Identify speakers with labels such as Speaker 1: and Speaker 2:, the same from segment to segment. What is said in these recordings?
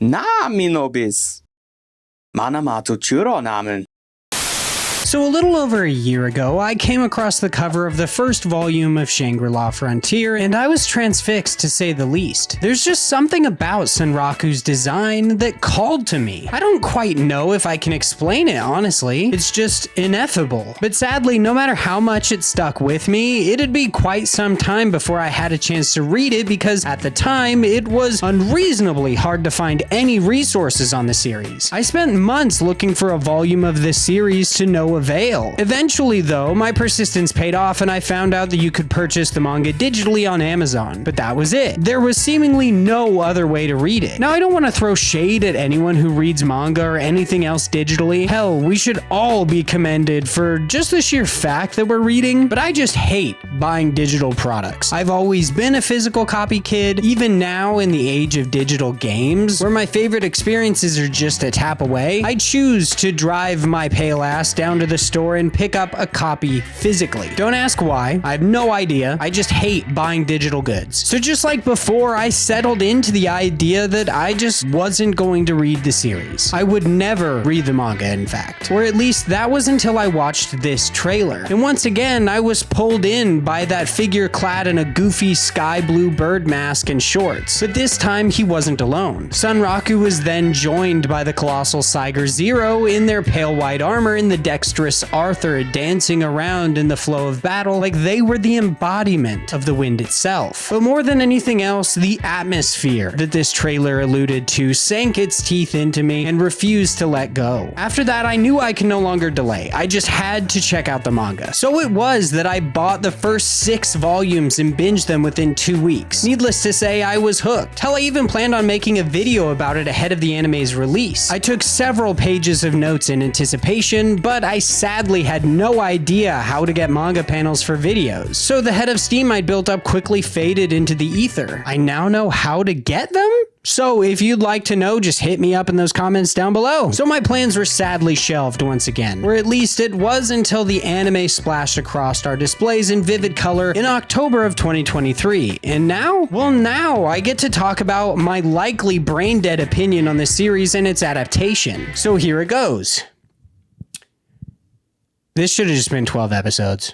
Speaker 1: Nami nobis. Manamatu churo namen.
Speaker 2: So a little over a year ago, I came across the cover of the first volume of Shangri-La Frontier, and I was transfixed to say the least. There's just something about Senraku's design that called to me. I don't quite know if I can explain it, honestly. It's just ineffable. But sadly, no matter how much it stuck with me, it'd be quite some time before I had a chance to read it because at the time, it was unreasonably hard to find any resources on the series. I spent months looking for a volume of this series to no avail. Eventually though, my persistence paid off and I found out that you could purchase the manga digitally on Amazon, but that was it. There was seemingly no other way to read it. Now I don't want to throw shade at anyone who reads manga or anything else digitally. Hell, we should all be commended for just the sheer fact that we're reading, but I just hate buying digital products. I've always been a physical copy kid, even now in the age of digital games, where my favorite experiences are just a tap away. I choose to drive my pale ass down to the store and pick up a copy physically. Don't ask why, I have no idea. I just hate buying digital goods. So just like before, I settled into the idea that I just wasn't going to read the series. I would never read the manga, in fact. Or at least that was until I watched this trailer. And once again, I was pulled in by that figure clad in a goofy sky blue bird mask and shorts. But this time, he wasn't alone. Senraku was then joined by the colossal Saiger Zero in their pale white armor and the dexterous Arthur dancing around in the flow of battle like they were the embodiment of the wind itself. But more than anything else, the atmosphere that this trailer alluded to sank its teeth into me and refused to let go. After that, I knew I could no longer delay. I just had to check out the manga. So it was that I bought the first 6 volumes and binged them within 2 weeks. Needless to say, I was hooked. Hell, I even planned on making a video about it ahead of the anime's release. I took several pages of notes in anticipation, but I sadly had no idea how to get manga panels for videos. So the head of steam I'd built up quickly faded into the ether. I now know how to get them? So if you'd like to know, just hit me up in those comments down below. So my plans were sadly shelved once again, or at least it was until the anime splashed across our displays in vivid color in October of 2023. And now? Well, now I get to talk about my likely brain-dead opinion on the series and its adaptation. So here it goes. This should have just been 12 episodes.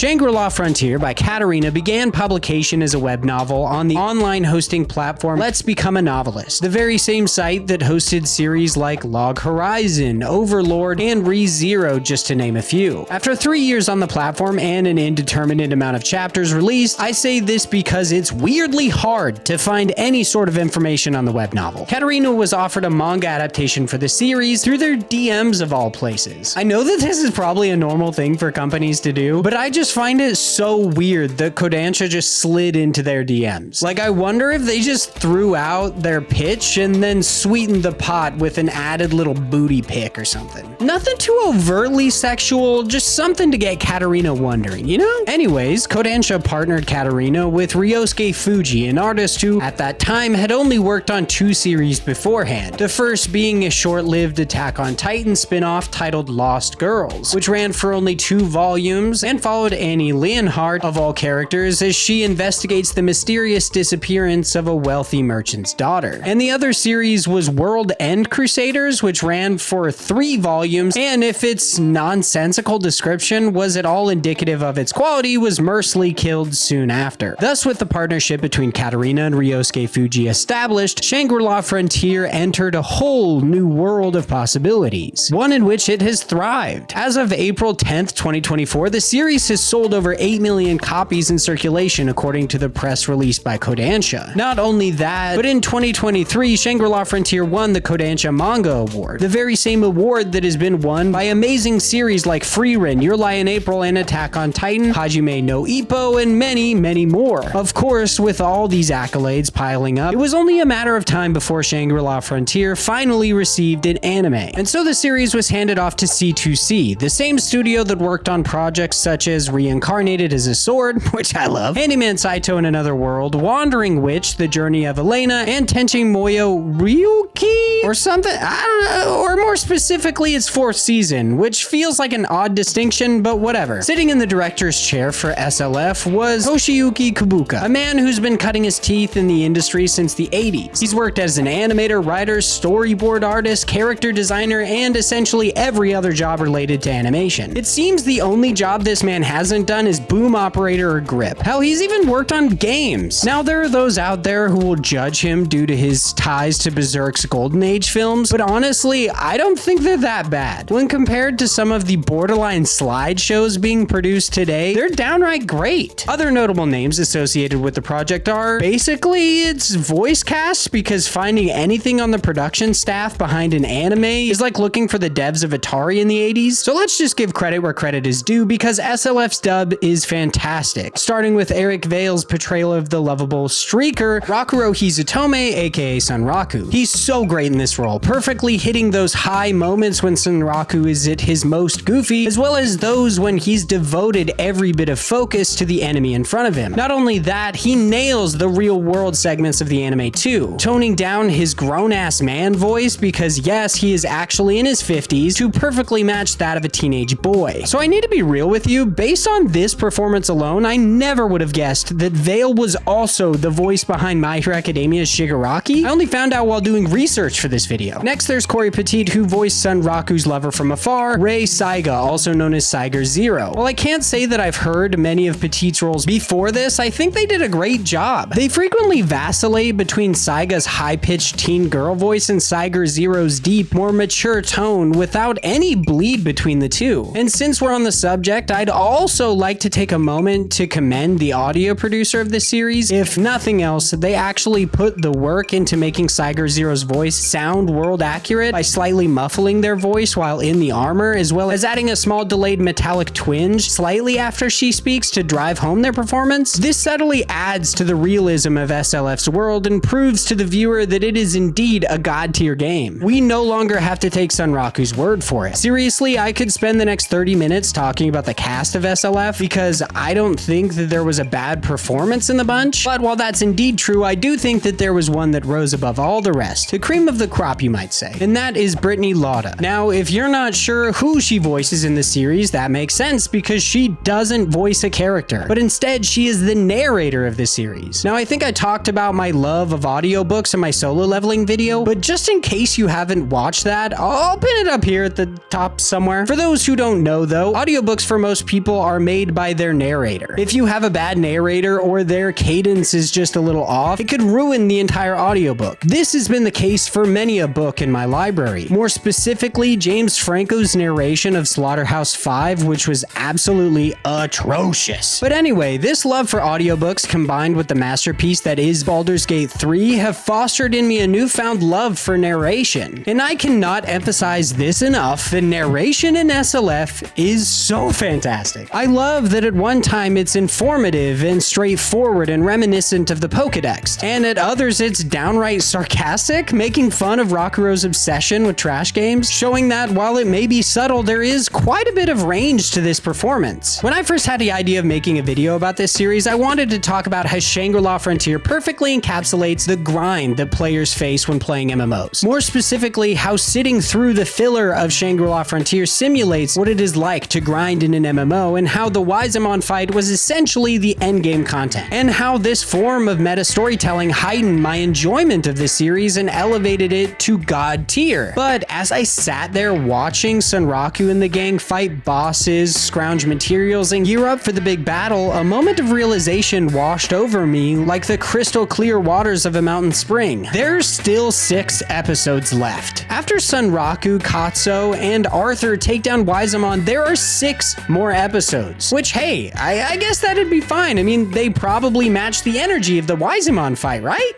Speaker 2: Shangri-La Frontier by Katarina began publication as a web novel on the online hosting platform Let's Become a Novelist, the very same site that hosted series like Log Horizon, Overlord, and ReZero, just to name a few. After 3 years on the platform and an indeterminate amount of chapters released, I say this because it's weirdly hard to find any sort of information on the web novel. Katarina was offered a manga adaptation for the series through their DMs of all places. I know that this is probably a normal thing for companies to do, but I just find it so weird that Kodansha just slid into their DMs. Like, I wonder if they just threw out their pitch and then sweetened the pot with an added little booty pic or something. Nothing too overtly sexual, just something to get Katarina wondering, you know? Anyways, Kodansha partnered Katarina with Ryosuke Fuji, an artist who, at that time, had only worked on 2 series beforehand. The first being a short-lived Attack on Titan spin-off titled Lost Girls, which ran for only 2 volumes and followed Annie Leonhardt, of all characters, as she investigates the mysterious disappearance of a wealthy merchant's daughter. And the other series was World End Crusaders, which ran for 3 volumes, and if its nonsensical description was at all indicative of its quality, was mercilessly killed soon after. Thus, with the partnership between Katarina and Ryosuke Fuji established, Shangri-La Frontier entered a whole new world of possibilities, one in which it has thrived. As of April 10th, 2024, the series has sold over 8 million copies in circulation according to the press released by Kodansha. Not only that, but in 2023, Shangri-La Frontier won the Kodansha Manga Award, the very same award that has been won by amazing series like Frieren, Your Lie in April, and Attack on Titan, Hajime no Ippo, and many, many more. Of course, with all these accolades piling up, it was only a matter of time before Shangri-La Frontier finally received an anime. And so the series was handed off to C2C, the same studio that worked on projects such as Reincarnated as a Sword, which I love, Handyman Saito in Another World, Wandering Witch, The Journey of Elena, and Tenchi Moyo Ryuki? Or something? I don't know. Or more specifically, its fourth season, which feels like an odd distinction, but whatever. Sitting in the director's chair for SLF was Toshiyuki Kubuka, a man who's been cutting his teeth in the industry since the 80s. He's worked as an animator, writer, storyboard artist, character designer, and essentially every other job related to animation. It seems the only job this man hasn't done is boom operator or grip. Hell, he's even worked on games. Now, there are those out there who will judge him due to his ties to Berserk's Golden Age films, but honestly, I don't think they're that bad. When compared to some of the borderline slideshows being produced today, they're downright great. Other notable names associated with the project are basically its voice cast, because finding anything on the production staff behind an anime is like looking for the devs of Atari in the 80s. So let's just give credit where credit is due, because SLF's dub is fantastic. Starting with Eric Vale's portrayal of the lovable streaker, Rakuro Hizutome, aka Sunraku. He's so great in this role, perfectly hitting those high moments when Sunraku is at his most goofy, as well as those when he's devoted every bit of focus to the enemy in front of him. Not only that, he nails the real world segments of the anime too, toning down his grown-ass man voice, because yes, he is actually in his 50s, to perfectly match that of a teenage boy. So I need to be real with you, based on this performance alone, I never would have guessed that Vale was also the voice behind My Hero Academia's Shigaraki. I only found out while doing research for this video. Next, there's Corey Petit, who voiced Sunraku's lover from afar, Rei Saiga, also known as Saiger Zero. While I can't say that I've heard many of Petit's roles before this, I think they did a great job. They frequently vacillate between Saiga's high-pitched teen girl voice and Saiger Zero's deep, more mature tone without any bleed between the two. And since we're on the subject, I'd also like to take a moment to commend the audio producer of this series. If nothing else, they actually put the work into making Saiger Zero's voice sound world accurate by slightly muffling their voice while in the armor, as well as adding a small delayed metallic twinge slightly after she speaks to drive home their performance. This subtly adds to the realism of SLF's world and proves to the viewer that it is indeed a god-tier game. We no longer have to take Sunraku's word for it. Seriously, I could spend the next 30 minutes talking about the cast of SLF, because I don't think that there was a bad performance in the bunch, but while that's indeed true, I do think that there was one that rose above all the rest. The cream of the crop, you might say, and that is Brittany Lauda. Now, if you're not sure who she voices in the series, that makes sense, because she doesn't voice a character, but instead she is the narrator of the series. Now, I think I talked about my love of audiobooks in my solo leveling video, but just in case you haven't watched that, I'll pin it up here at the top somewhere. For those who don't know though, audiobooks for most people are made by their narrator. If you have a bad narrator or their cadence is just a little off, it could ruin the entire audiobook. This has been the case for many a book in my library. More specifically, James Franco's narration of Slaughterhouse-5, which was absolutely atrocious. But anyway, this love for audiobooks combined with the masterpiece that is Baldur's Gate 3 have fostered in me a newfound love for narration. And I cannot emphasize this enough, the narration in SLF is so fantastic. I love that at one time it's informative and straightforward and reminiscent of the Pokédex, and at others it's downright sarcastic, making fun of Rakuro's obsession with trash games, showing that while it may be subtle, there is quite a bit of range to this performance. When I first had the idea of making a video about this series, I wanted to talk about how Shangri-La Frontier perfectly encapsulates the grind that players face when playing MMOs. More specifically, how sitting through the filler of Shangri-La Frontier simulates what it is like to grind in an MMO, and how the Wizamon fight was essentially the endgame content, and how this form of meta storytelling heightened my enjoyment of this series and elevated it to god tier. But as I sat there watching Sunraku and the gang fight bosses, scrounge materials, and gear up for the big battle, a moment of realization washed over me like the crystal clear waters of a mountain spring. There's still 6 episodes left. After Sunraku, Katsuo, and Arthur take down Wizamon, there are 6 more episodes. episodes. Which, hey, I guess that'd be fine. I mean, they probably match the energy of the Waisamon fight, right?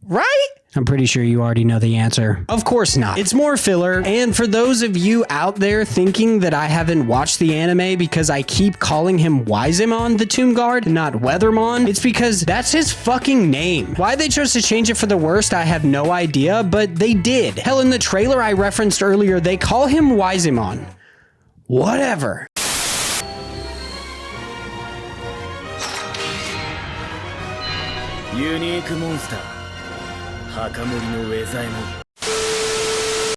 Speaker 2: Right? I'm pretty sure you already know the answer. Of course not. It's more filler, and for those of you out there thinking that I haven't watched the anime because I keep calling him Waisamon the Tomb Guard, not Weathermon, it's because that's his fucking name. Why they chose to change it for the worst, I have no idea, but they did. Hell, in the trailer I referenced earlier, they call him Waisamon. Whatever.
Speaker 3: Unique monster.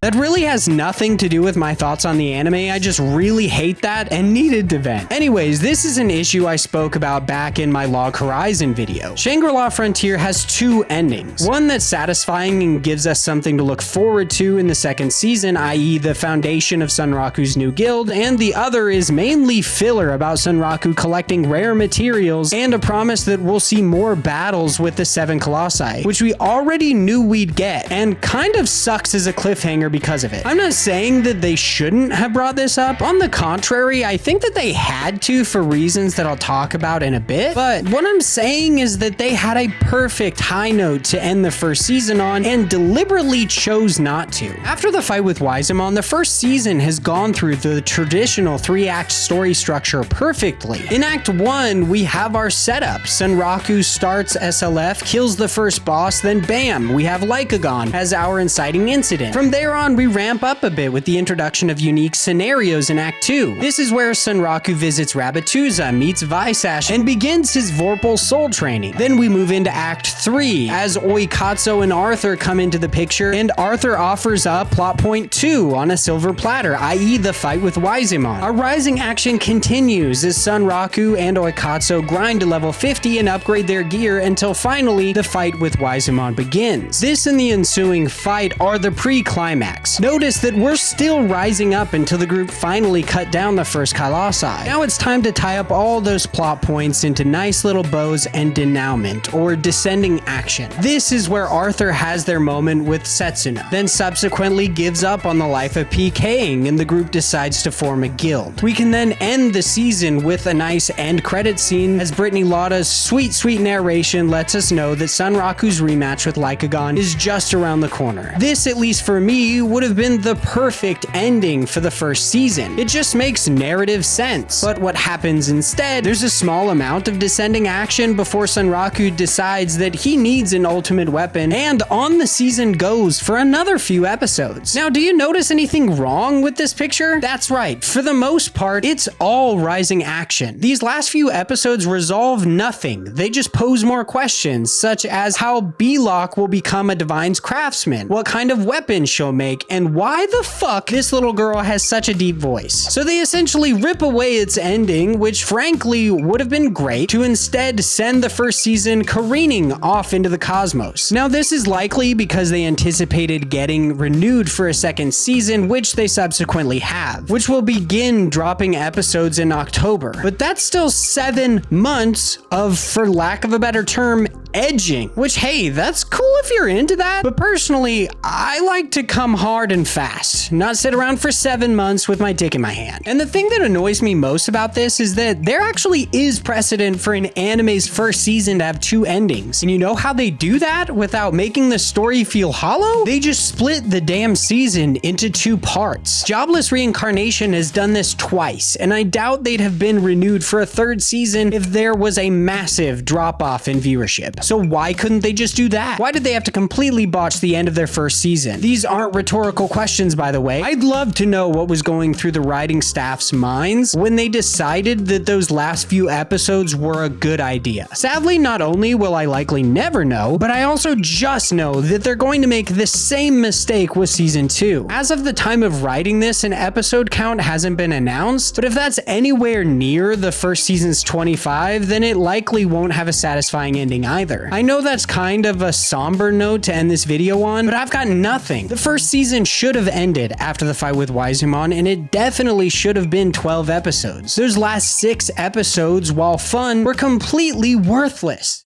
Speaker 2: That really has nothing to do with my thoughts on the anime. I just really hate that and needed to vent. Anyways, this is an issue I spoke about back in my Log Horizon video. Shangri-La Frontier has two endings. One that's satisfying and gives us something to look forward to in the second season, i.e. the foundation of Sunraku's new guild, and the other is mainly filler about Sunraku collecting rare materials and a promise that we'll see more battles with the Seven Colossi, which we already knew we'd get, and kind of sucks as a cliffhanger because of it. I'm not saying that they shouldn't have brought this up. On the contrary, I think that they had to for reasons that I'll talk about in a bit. But what I'm saying is that they had a perfect high note to end the first season on and deliberately chose not to. After the fight with Waisamon, the first season has gone through the traditional 3-act story structure perfectly. In Act 1, we have our setup. Sunraku starts SLF, kills the first boss, then bam, we have Lycagon as our inciting incident. From there on, we ramp up a bit with the introduction of unique scenarios in Act 2. This is where Sunraku visits Rabbituza, meets Visash, and begins his Vorpal soul training. Then we move into Act 3, as Oikatsu and Arthur come into the picture, and Arthur offers up plot point 2 on a silver platter, i.e. the fight with Waisamon. Our rising action continues as Sunraku and Oikatsu grind to level 50 and upgrade their gear until finally the fight with Waisamon begins. This and the ensuing fight are the pre-climax. Notice that we're still rising up until the group finally cut down the first Colossi. Now it's time to tie up all those plot points into nice little bows and denouement, or descending action. This is where Arthur has their moment with Setsuna, then subsequently gives up on the life of PKing and the group decides to form a guild. We can then end the season with a nice end credit scene as Brittany Lotta's sweet narration lets us know that Sunraku's rematch with Lycagon is just around the corner. This, at least for me, would have been the perfect ending for the first season. It just makes narrative sense. But what happens instead, there's a small amount of descending action before Sunraku decides that he needs an ultimate weapon, and on the season goes for another few episodes. Now, do you notice anything wrong with this picture? That's right. For the most part, it's all rising action. These last few episodes resolve nothing. They just pose more questions, such as how Belok will become a Divine's craftsman, what kind of weapon she'll make, and why the fuck this little girl has such a deep voice. So they essentially rip away its ending, which frankly would have been great, to instead send the first season careening off into the cosmos. Now this is likely because they anticipated getting renewed for a second season, which they subsequently have, which will begin dropping episodes in October. But that's still 7 months of, for lack of a better term, edging, which, hey, that's cool if you're into that, but personally, I like to come hard and fast, not sit around for 7 months with my dick in my hand. And the thing that annoys me most about this is that there actually is precedent for an anime's first season to have 2 endings. And you know how they do that without making the story feel hollow? They just split the damn season into 2 parts. Jobless Reincarnation has done this twice, and I doubt they'd have been renewed for a 3rd season if there was a massive drop-off in viewership. So why couldn't they just do that? Why did they have to completely botch the end of their first season? These aren't rhetorical questions, by the way. I'd love to know what was going through the writing staff's minds when they decided that those last few episodes were a good idea. Sadly, not only will I likely never know, but I also just know that they're going to make the same mistake with season 2. As of the time of writing this, an episode count hasn't been announced, but if that's anywhere near the first season's 25, then it likely won't have a satisfying ending either. I know that's kind of a somber note to end this video on, but I've got nothing. The first season should have ended after the fight with Waisamon, and it definitely should have been 12 episodes. Those last 6 episodes, while fun, were completely worthless.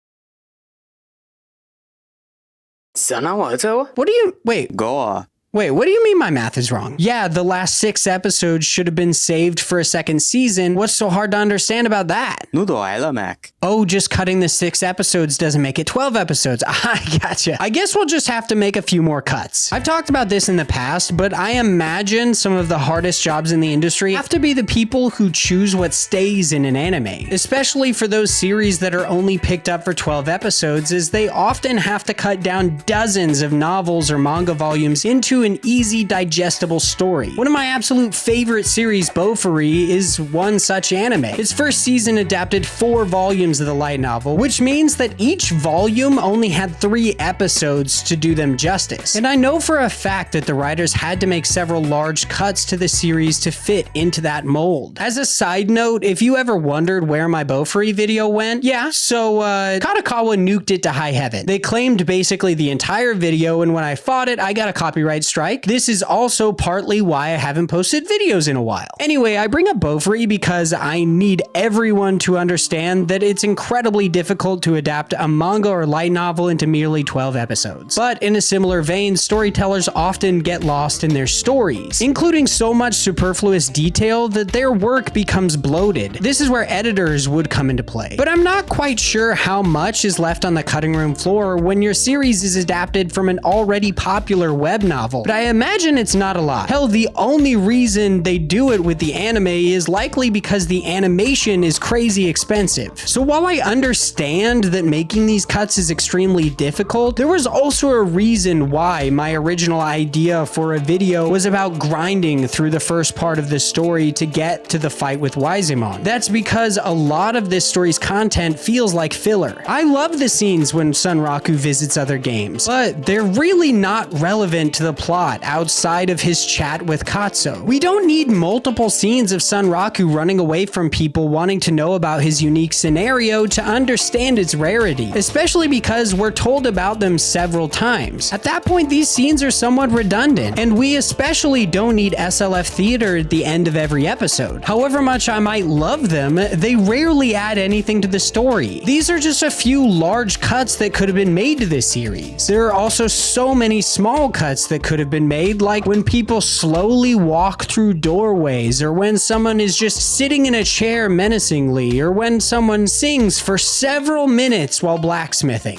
Speaker 2: What do you— wait.
Speaker 1: Goa.
Speaker 2: Wait, what do you mean my math is wrong? Yeah, the last 6 episodes should have been saved for a second season. What's so hard to understand about that?
Speaker 1: Nudo elemek.
Speaker 2: Oh, just cutting the 6 episodes doesn't make it 12 episodes. I gotcha. I guess we'll just have to make a few more cuts. I've talked about this in the past, but I imagine some of the hardest jobs in the industry have to be the people who choose what stays in an anime, especially for those series that are only picked up for 12 episodes, as they often have to cut down dozens of novels or manga volumes into an easy, digestible story. One of my absolute favorite series, Bofuri, is one such anime. Its first season adapted 4 volumes of the light novel, which means that each volume only had 3 episodes to do them justice. And I know for a fact that the writers had to make several large cuts to the series to fit into that mold. As a side note, if you ever wondered where my Bofuri video went, yeah, so Katakawa nuked it to high heaven. They claimed basically the entire video, and when I fought it, I got a copyright strike. This is also partly why I haven't posted videos in a while. Anyway, I bring up Bofuri because I need everyone to understand that it's incredibly difficult to adapt a manga or light novel into merely 12 episodes. But in a similar vein, storytellers often get lost in their stories, including so much superfluous detail that their work becomes bloated. This is where editors would come into play. But I'm not quite sure how much is left on the cutting room floor when your series is adapted from an already popular web novel, but I imagine it's not a lot. Hell, the only reason they do it with the anime is likely because the animation is crazy expensive. So while I understand that making these cuts is extremely difficult, there was also a reason why my original idea for a video was about grinding through the first part of the story to get to the fight with Waisamon. That's because a lot of this story's content feels like filler. I love the scenes when Sunraku visits other games, but they're really not relevant to the plot outside of his chat with Katsu. We don't need multiple scenes of Sunraku running away from people wanting to know about his unique scenario to understand its rarity, especially because we're told about them several times. At that point, these scenes are somewhat redundant, and we especially don't need SLF theater at the end of every episode. However much I might love them, they rarely add anything to the story. These are just a few large cuts that could have been made to this series. There are also so many small cuts that could have been made, like when people slowly walk through doorways, or when someone is just sitting in a chair menacingly, or when someone sings for several minutes while blacksmithing.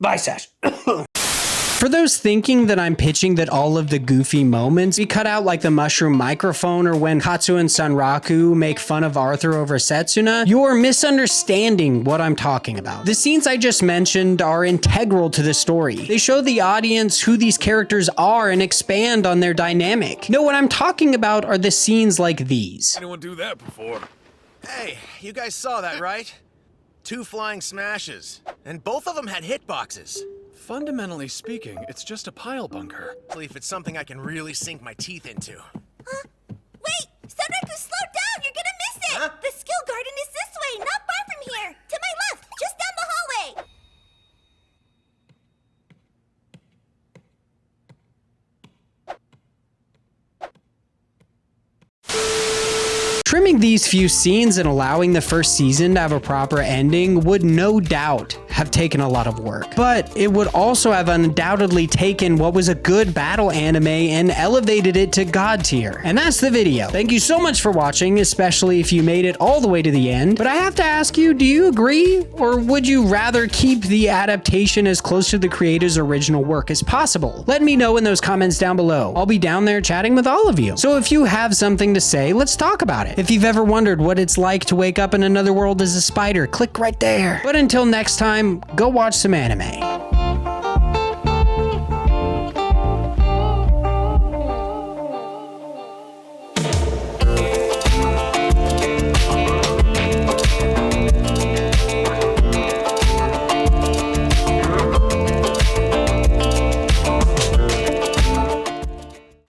Speaker 2: Bye, Sash. For those thinking that I'm pitching that all of the goofy moments be cut out, like the mushroom microphone or when Katsu and Sunraku make fun of Arthur over Setsuna, you're misunderstanding what I'm talking about. The scenes I just mentioned are integral to the story. They show the audience who these characters are and expand on their dynamic. No, what I'm talking about are the scenes like these.
Speaker 3: Anyone do that before?
Speaker 4: Hey, you guys saw that, right? 2 flying smashes, and both of them had hitboxes.
Speaker 3: Fundamentally speaking, it's just a pile bunker.
Speaker 4: Especially if it's something I can really sink my teeth into.
Speaker 5: Wait! Sunraku, slow down! You're gonna miss it!
Speaker 4: Huh?
Speaker 5: The skill garden is this way, not far from here! To my left, just down the hallway!
Speaker 2: Trimming these few scenes and allowing the first season to have a proper ending would no doubt have taken a lot of work, but it would also have undoubtedly taken what was a good battle anime and elevated it to god tier. And that's the video. Thank you so much for watching, especially if you made it all the way to the end. But I have to ask you, do you agree? Or would you rather keep the adaptation as close to the creator's original work as possible? Let me know in those comments down below. I'll be down there chatting with all of you. So if you have something to say, let's talk about it. If you've ever wondered what it's like to wake up in another world as a spider, click right there. But until next time, go watch some anime.